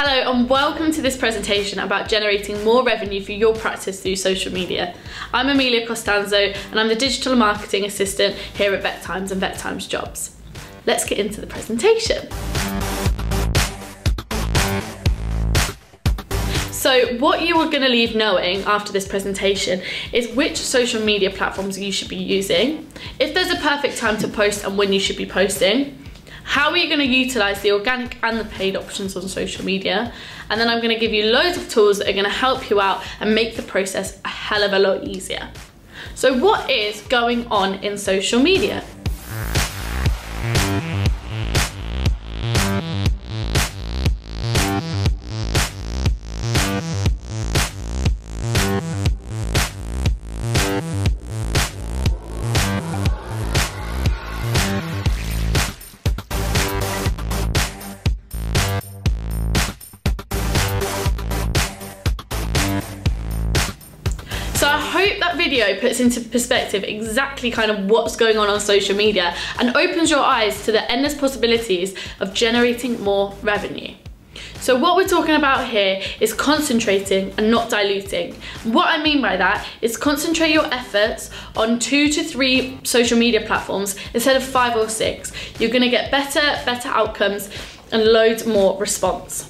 Hello and welcome to this presentation about generating more revenue for your practice through social media. I'm Amelia Costanzo and I'm the Digital Marketing Assistant here at Vet Times and Vet Times Jobs. Let's get into the presentation. So what you are going to leave knowing after this presentation is which social media platforms you should be using, if there's a perfect time to post and when you should be posting, how are you going to utilise the organic and the paid options on social media, and then I'm going to give you loads of tools that are going to help you out and make the process a hell of a lot easier. So what is going on in social media? So I hope that video puts into perspective exactly kind of what's going on social media and opens your eyes to the endless possibilities of generating more revenue. So what we're talking about here is concentrating and not diluting. What I mean by that is concentrate your efforts on 2 to 3 social media platforms instead of 5 or 6. You're going to get better outcomes and loads more response.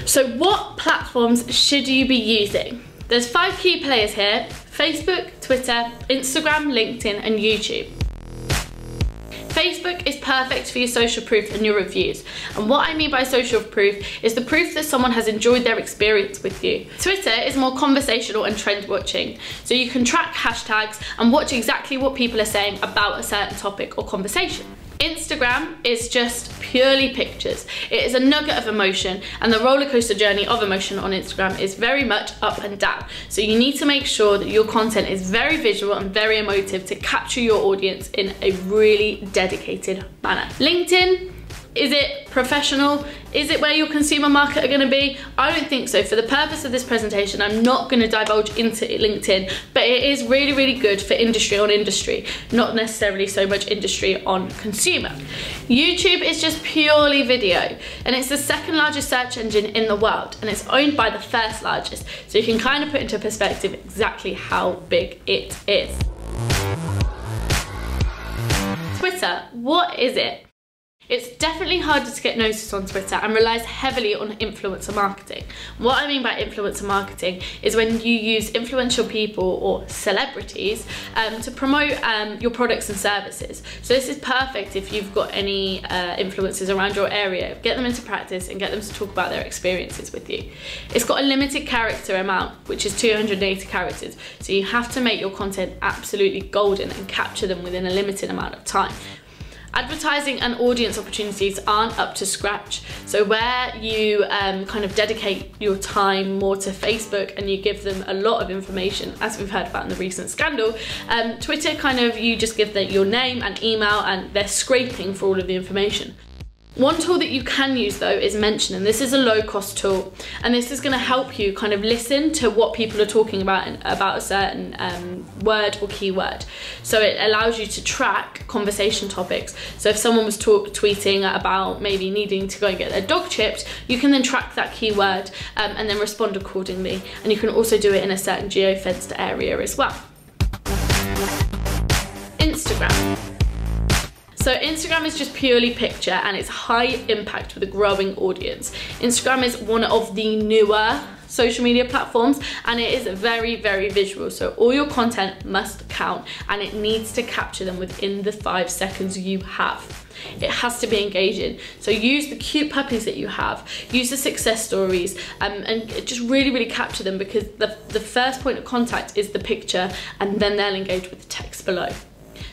So what platforms should you be using? There's 5 key players here: Facebook, Twitter, Instagram, LinkedIn and YouTube. Facebook is perfect for your social proof and your reviews. And what I mean by social proof is the proof that someone has enjoyed their experience with you. Twitter is more conversational and trend watching. So you can track hashtags and watch exactly what people are saying about a certain topic or conversation. Instagram is just purely pictures. It is a nugget of emotion, and the roller coaster journey of emotion on Instagram is very much up and down. So you need to make sure that your content is very visual and very emotive to capture your audience in a really dedicated manner. LinkedIn, is it professional? Is it where your consumer market are going to be? I don't think so. For the purpose of this presentation, I'm not going to divulge into LinkedIn, but it is really good for industry on industry, not necessarily so much industry on consumer. YouTube is just purely video, and it's the 2nd largest search engine in the world, and it's owned by the 1st largest. So you can kind of put into perspective exactly how big it is. Twitter, what is it? It's definitely harder to get noticed on Twitter and relies heavily on influencer marketing. What I mean by influencer marketing is when you use influential people or celebrities to promote your products and services. So this is perfect if you've got any influencers around your area. Get them into practice and get them to talk about their experiences with you. It's got a limited character amount, which is 280 characters. So you have to make your content absolutely golden and capture them within a limited amount of time. Advertising and audience opportunities aren't up to scratch. So where you kind of dedicate your time more to Facebook and you give them a lot of information, as we've heard about in the recent scandal, Twitter you just give them your name and email and they're scraping for all of the information. One tool that you can use though is Mention, and this is a low-cost tool, and this is going to help you kind of listen to what people are talking about a certain word or keyword. So it allows you to track conversation topics. So if someone was tweeting about maybe needing to go and get their dog chipped, you can then track that keyword and then respond accordingly. And you can also do it in a certain geo-fenced area as well. Instagram. So Instagram is just purely picture and it's high impact with a growing audience. Instagram is one of the newer social media platforms and it is very visual. So all your content must count and it needs to capture them within the 5 seconds you have. It has to be engaging. So use the cute puppies that you have, use the success stories and just really capture them, because the first point of contact is the picture and then they'll engage with the text below.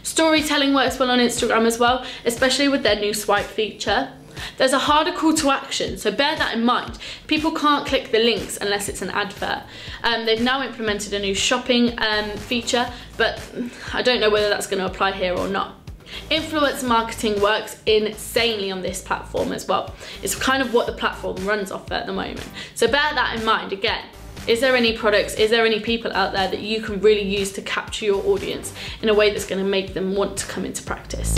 Storytelling works well on Instagram as well, especially with their new swipe feature. There's a harder call to action, so bear that in mind. People can't click the links unless it's an advert. They've now implemented a new shopping feature, but I don't know whether that's going to apply here or not. Influence marketing works insanely on this platform as well. It's kind of what the platform runs off at the moment. So bear that in mind again. Is there any products, is there any people out there that you can really use to capture your audience in a way that's going to make them want to come into practice?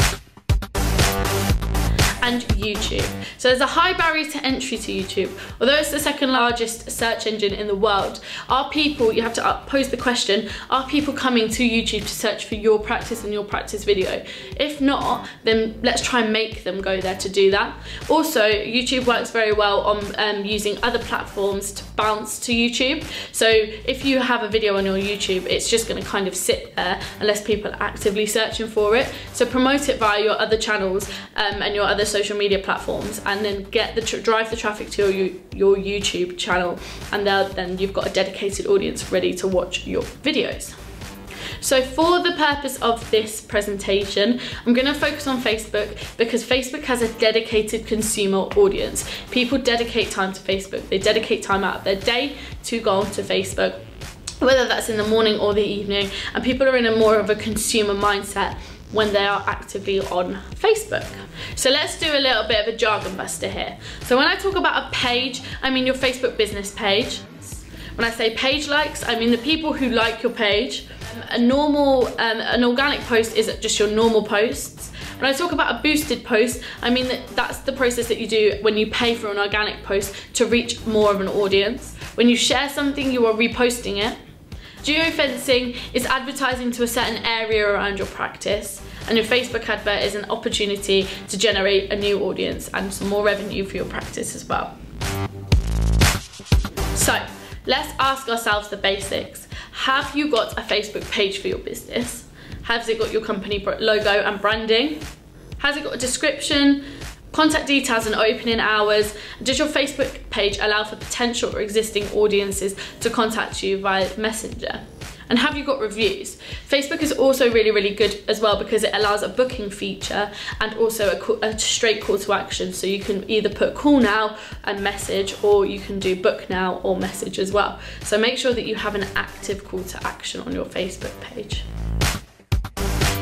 and YouTube. So there's a high barrier to entry to YouTube. Although it's the second largest search engine in the world, are people, you have to pose the question, are people coming to YouTube to search for your practice and your practice video? If not, then let's try and make them go there to do that. Also, YouTube works very well on using other platforms to bounce to YouTube. So if you have a video on your YouTube, it's just going to kind of sit there unless people are actively searching for it. So promote it via your other channels and your other social media platforms, and then get drive the traffic to your YouTube channel, and then you've got a dedicated audience ready to watch your videos. So for the purpose of this presentation, I'm going to focus on Facebook because Facebook has a dedicated consumer audience. People dedicate time to Facebook. They dedicate time out of their day to go onto Facebook, whether that's in the morning or the evening, and people are in a more of a consumer mindset when they are actively on Facebook. So let's do a little bit of a jargon buster here. So when I talk about a page, I mean your Facebook business page. When I say page likes, I mean the people who like your page. An organic post is just your normal posts. When I talk about a boosted post, I mean that's the process that you do when you pay for an organic post to reach more of an audience. When you share something, you are reposting it. Geofencing is advertising to a certain area around your practice, and your Facebook advert is an opportunity to generate a new audience and some more revenue for your practice as well. So let's ask ourselves the basics. Have you got a Facebook page for your business? Has it got your company logo and branding? Has it got a description, contact details and opening hours? Does your Facebook page allow for potential or existing audiences to contact you via Messenger? And have you got reviews? Facebook is also really good as well because it allows a booking feature and also a straight call to action. So you can either put call now and message, or you can do book now or message as well. So make sure that you have an active call to action on your Facebook page.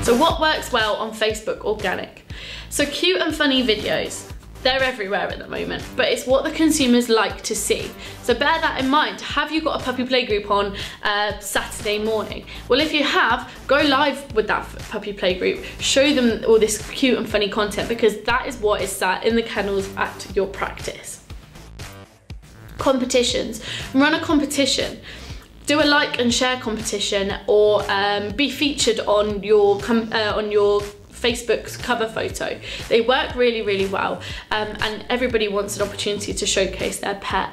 So what works well on Facebook organic? So cute and funny videos. They're everywhere at the moment, but it's what the consumers like to see. So bear that in mind. Have you got a puppy play group on Saturday morning? Well, if you have, go live with that puppy play group. Show them all this cute and funny content, because that is what is sat in the kennels at your practice. Competitions. Run a competition. Do a like and share competition, or be featured on your Facebook's cover photo. They work really well, and everybody wants an opportunity to showcase their pet.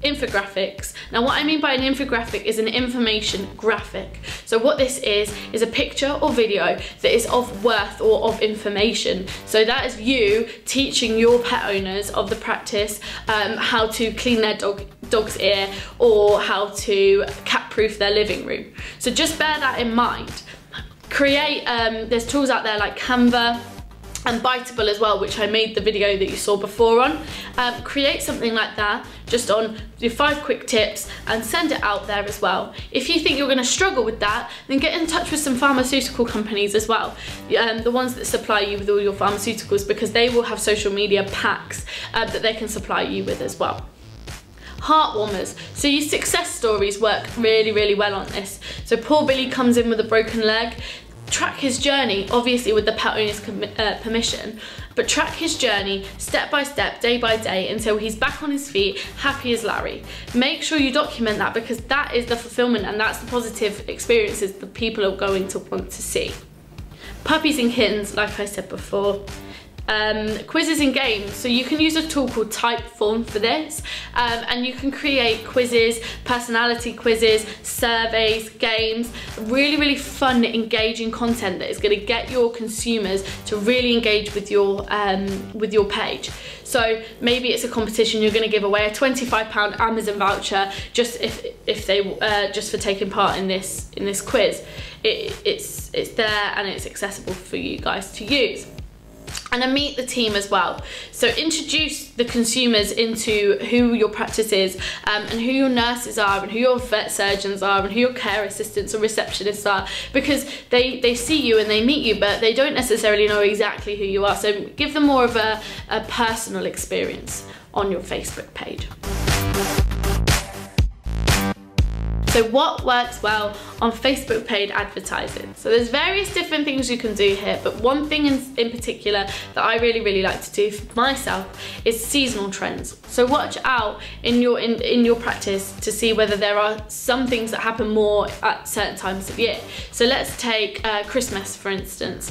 Infographics. Now what I mean by an infographic is an information graphic. So what this is a picture or video that is of worth or of information. So that is you teaching your pet owners of the practice how to clean their dog's ear, or how to cat-proof their living room. So just bear that in mind. Create, there's tools out there like Canva and Biteable as well, which I made the video that you saw before on. Create something like that, just on your 5 quick tips, and send it out there as well. If you think you're going to struggle with that, then get in touch with some pharmaceutical companies as well. The ones that supply you with all your pharmaceuticals, because they will have social media packs that they can supply you with as well. Heartwarmers. So your success stories work really well on this. So poor Billy comes in with a broken leg. Track his journey, obviously with the pet owner's permission, but track his journey step by step, day by day, until he's back on his feet, happy as Larry. Make sure you document that, because that is the fulfillment and that's the positive experiences that people are going to want to see. Puppies and kittens, like I said before. Quizzes and games. So you can use a tool called Typeform for this, and you can create quizzes, personality quizzes, surveys, games, really fun, engaging content that is going to get your consumers to really engage with your page. So maybe it's a competition, you're going to give away a £25 Amazon voucher just if they just for taking part in this quiz. It's there and it's accessible for you guys to use. And then meet the team as well. So introduce the consumers into who your practice is, and who your nurses are, and who your vet surgeons are, and who your care assistants or receptionists are, because they see you and they meet you, but they don't necessarily know exactly who you are. So give them more of a personal experience on your Facebook page. So what works well on Facebook paid advertising? So there's various different things you can do here, but one thing in particular that I really like to do for myself is seasonal trends. So watch out in your practice to see whether there are some things that happen more at certain times of year. So let's take Christmas, for instance.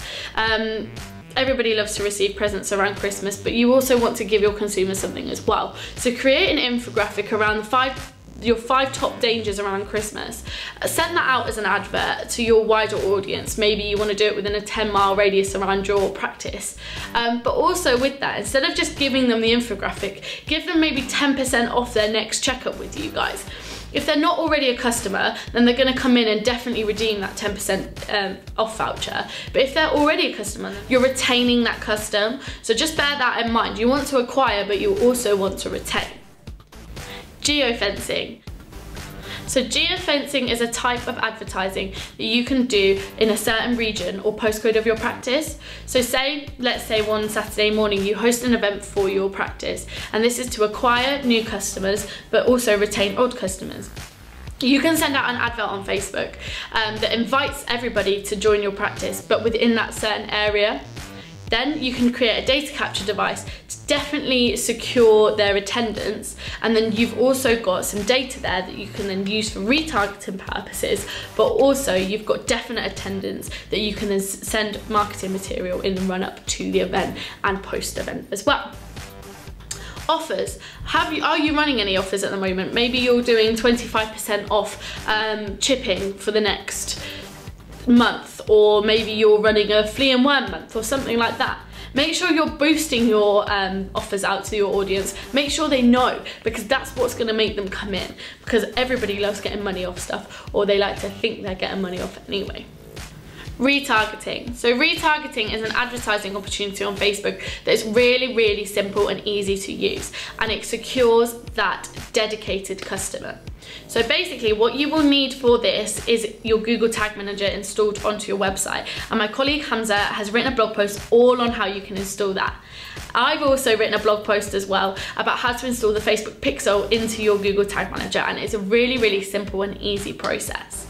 Everybody loves to receive presents around Christmas, but you also want to give your consumers something as well. So create an infographic around your 5 top dangers around Christmas. Send that out as an advert to your wider audience. Maybe you want to do it within a 10-mile radius around your practice. But also with that, instead of just giving them the infographic, give them maybe 10% off their next checkup with you guys. If they're not already a customer, then they're going to come in and definitely redeem that 10% off voucher. But if they're already a customer, you're retaining that custom. So just bear that in mind. You want to acquire, but you also want to retain. Geofencing. So geofencing is a type of advertising that you can do in a certain region or postcode of your practice. So let's say one Saturday morning you host an event for your practice, and this is to acquire new customers but also retain old customers. You can send out an advert on Facebook that invites everybody to join your practice, but within that certain area. Then you can create a data capture device to definitely secure their attendance, and then you've also got some data there that you can then use for retargeting purposes, but also you've got definite attendance that you can then send marketing material in the run up to the event and post event as well. Offers. Are you running any offers at the moment? Maybe you're doing 25% off chipping for the next month, or maybe you're running a flea and worm month or something like that. Make sure you're boosting your offers out to your audience. Make sure they know, because that's what's going to make them come in, because everybody loves getting money off stuff, or they like to think they're getting money off anyway. Retargeting. So retargeting is an advertising opportunity on Facebook that is really simple and easy to use, and it secures that dedicated customer. So basically what you will need for this is your Google Tag Manager installed onto your website, and my colleague Hamza has written a blog post all on how you can install that. I've also written a blog post as well about how to install the Facebook Pixel into your Google Tag Manager, and it's a really simple and easy process.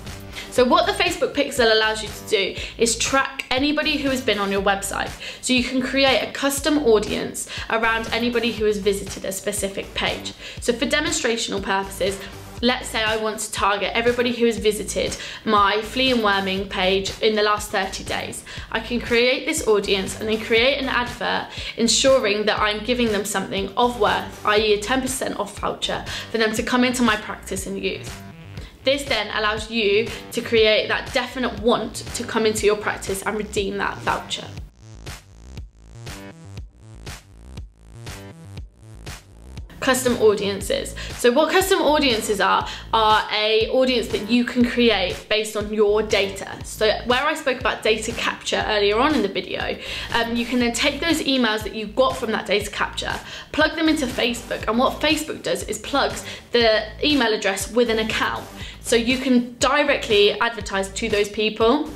So what the Facebook Pixel allows you to do is track anybody who has been on your website. So you can create a custom audience around anybody who has visited a specific page. So for demonstrational purposes, let's say I want to target everybody who has visited my flea and worming page in the last 30 days. I can create this audience and then create an advert ensuring that I'm giving them something of worth, i.e. a 10% off voucher for them to come into my practice and use. This then allows you to create that definite want to come into your practice and redeem that voucher. Custom audiences. So what custom audiences are a audience that you can create based on your data. So where I spoke about data capture earlier on in the video, you can then take those emails that you got from that data capture, plug them into Facebook, and what Facebook does is plugs the email address with an account. So you can directly advertise to those people.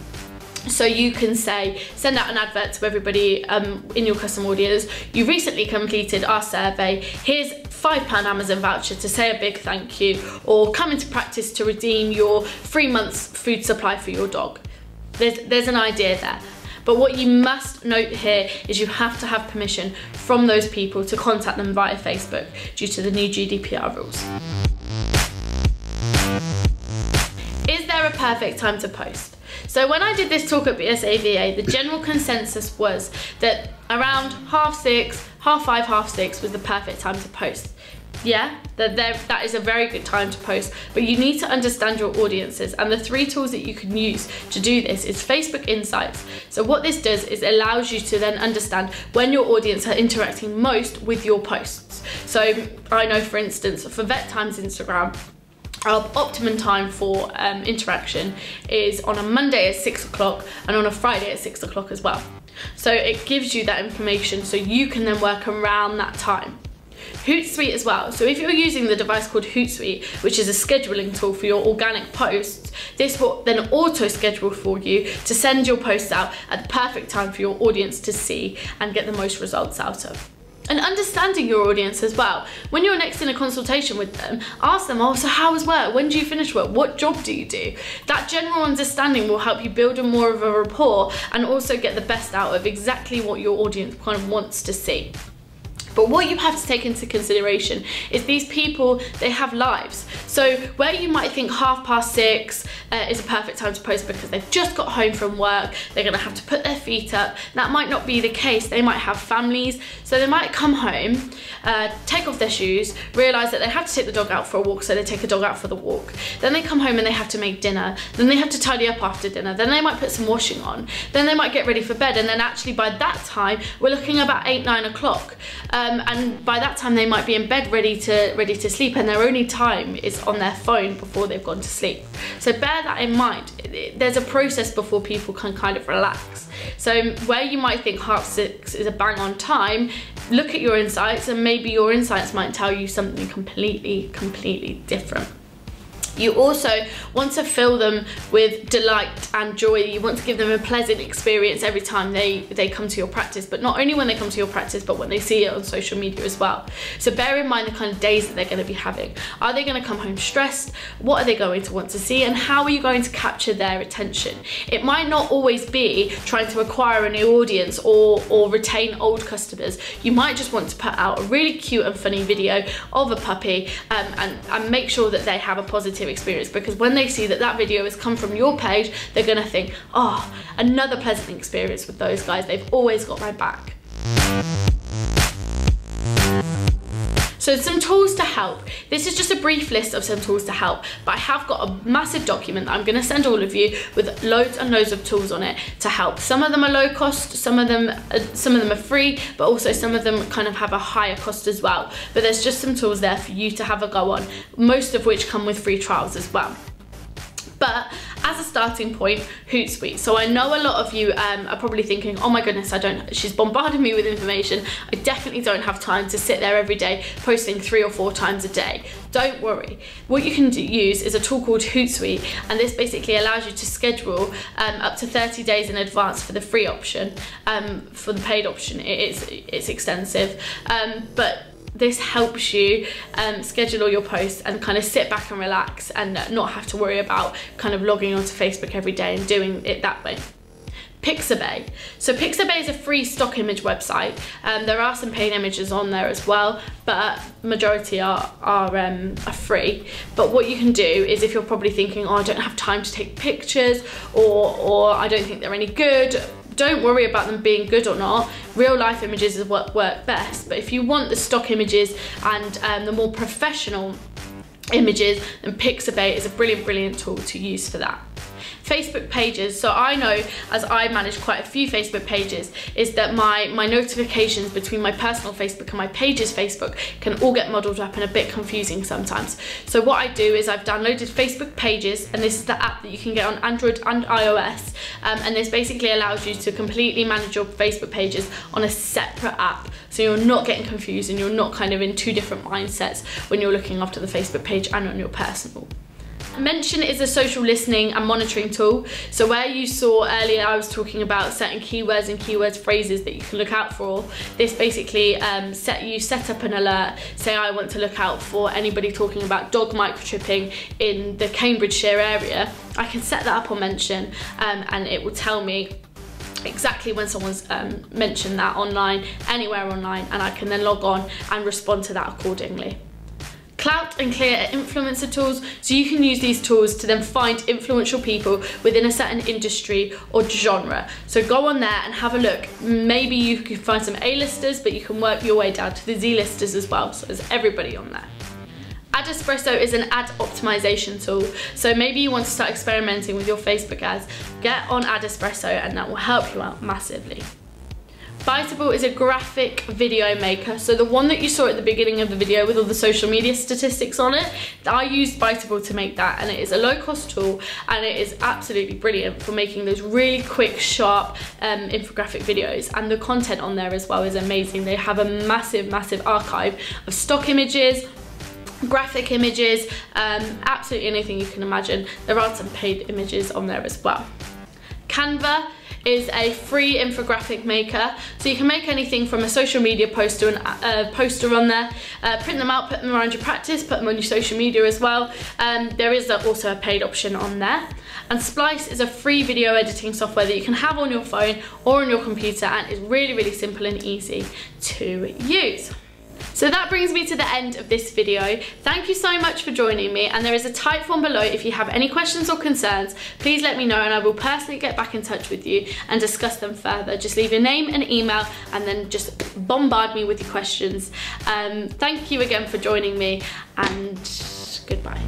So you can say, send out an advert to everybody in your custom audience. You recently completed our survey. Here's £5 Amazon voucher to say a big thank you, or come into practice to redeem your 3 months food supply for your dog. There's an idea there. But what you must note here is you have to have permission from those people to contact them via Facebook due to the new GDPR rules. Is there a perfect time to post? So when I did this talk at BSAVA, the general consensus was that around 6:30, 5:30, 6:30 was the perfect time to post. Yeah, that is a very good time to post, but you need to understand your audiences, and the 3 tools that you can use to do this is Facebook Insights. So what this does is it allows you to then understand when your audience are interacting most with your posts. So I know, for instance, for Vet Time's Instagram, our optimum time for interaction is on a Monday at 6 o'clock and on a Friday at 6 o'clock as well. So it gives you that information so you can then work around that time. Hootsuite as well. So if you're using the device called Hootsuite, which is a scheduling tool for your organic posts, this will then auto schedule for you to send your posts out at the perfect time for your audience to see and get the most results out of. And understanding your audience as well. When you're next in a consultation with them, ask them, oh, so how was work? When do you finish work? What job do you do? That general understanding will help you build a more of a rapport and also get the best out of exactly what your audience kind of wants to see. But what you have to take into consideration is these people, they have lives. So where you might think 6:30 is a perfect time to post because they've just got home from work, they're gonna have to put their feet up, that might not be the case. They might have families, so they might come home, take off their shoes, realise that they have to take the dog out for a walk, so they take the dog out for the walk. Then they come home and they have to make dinner, then they have to tidy up after dinner, then they might put some washing on, then they might get ready for bed, and then actually by that time, we're looking about 8-9 o'clock. And by that time they might be in bed ready to sleep, and their only time is on their phone before they've gone to sleep. So bear that in mind. There's a process before people can kind of relax. So where you might think 6:30 is a bang on time, look at your insights, and maybe your insights might tell you something completely different. You also want to fill them with delight and joy. You want to give them a pleasant experience every time they come to your practice, but not only when they come to your practice, but when they see it on social media as well. So bear in mind the kind of days that they're going to be having. Are they going to come home stressed? What are they going to want to see? And how are you going to capture their attention? It might not always be trying to acquire a new audience or retain old customers. You might just want to put out a really cute and funny video of a puppy and make sure that they have a positive experience, because when they see that that video has come from your page, they're gonna think, oh, another pleasant experience with those guys, they've always got my back. So some tools to help. This is just a brief list of some tools to help, but I have got a massive document that I'm gonna send all of you with loads and loads of tools on it to help. Some of them are low cost, some of them are free, but also some of them kind of have a higher cost as well. But there's just some tools there for you to have a go on, most of which come with free trials as well. But as a starting point, Hootsuite. So I know a lot of you are probably thinking, oh my goodness, she's bombarded me with information. I definitely don't have time to sit there every day posting 3 or 4 times a day. Don't worry. What you can use is a tool called Hootsuite, and this basically allows you to schedule up to 30 days in advance for the free option. For the paid option, it's extensive, but this helps you schedule all your posts and kind of sit back and relax and not have to worry about kind of logging onto Facebook every day and doing it that way. Pixabay. So Pixabay is a free stock image website. There are some paid images on there as well, but majority are free. But what you can do is, if you're probably thinking, oh, I don't have time to take pictures, or I don't think they're any good, don't worry about them being good or not. Real life images is what work best. But if you want the stock images and the more professional images, then Pixabay is a brilliant tool to use for that. Facebook pages. So I know, as I manage quite a few Facebook pages, is that my notifications between my personal Facebook and my pages Facebook can all get muddled up and a bit confusing sometimes. So what I do is I've downloaded Facebook Pages, and this is the app that you can get on Android and iOS, and this basically allows you to completely manage your Facebook pages on a separate app, so you're not getting confused and you're not kind of in 2 different mindsets when you're looking after the Facebook page and on your personal. Mention is a social listening and monitoring tool. So where you saw earlier I was talking about certain keywords and keyword phrases that you can look out for, this basically set up an alert. Say I want to look out for anybody talking about dog microchipping in the Cambridgeshire area. I can set that up on Mention, and it will tell me exactly when someone's mentioned that online, anywhere online, and I can then log on and respond to that accordingly. Clout and Clear are influencer tools, so you can use these tools to then find influential people within a certain industry or genre. So go on there and have a look. Maybe you can find some A-listers, but you can work your way down to the Z-listers as well, so there's everybody on there. Adespresso is an ad optimization tool, so maybe you want to start experimenting with your Facebook ads. Get on Adespresso and that will help you out massively. Biteable is a graphic video maker, so the one that you saw at the beginning of the video with all the social media statistics on it, I used Biteable to make that, and it is a low-cost tool, and it is absolutely brilliant for making those really quick, sharp infographic videos, and the content on there as well is amazing. They have a massive archive of stock images, graphic images, absolutely anything you can imagine. There are some paid images on there as well. Canva is a free infographic maker. So you can make anything from a social media poster, a poster on there, print them out, put them around your practice, put them on your social media as well. There is also a paid option on there. And Splice is a free video editing software that you can have on your phone or on your computer, and is really, really simple and easy to use. So that brings me to the end of this video. Thank you so much for joining me, and there is a type form below if you have any questions or concerns. Please let me know and I will personally get back in touch with you and discuss them further. Just leave your name and email and then just bombard me with your questions. Thank you again for joining me, and goodbye.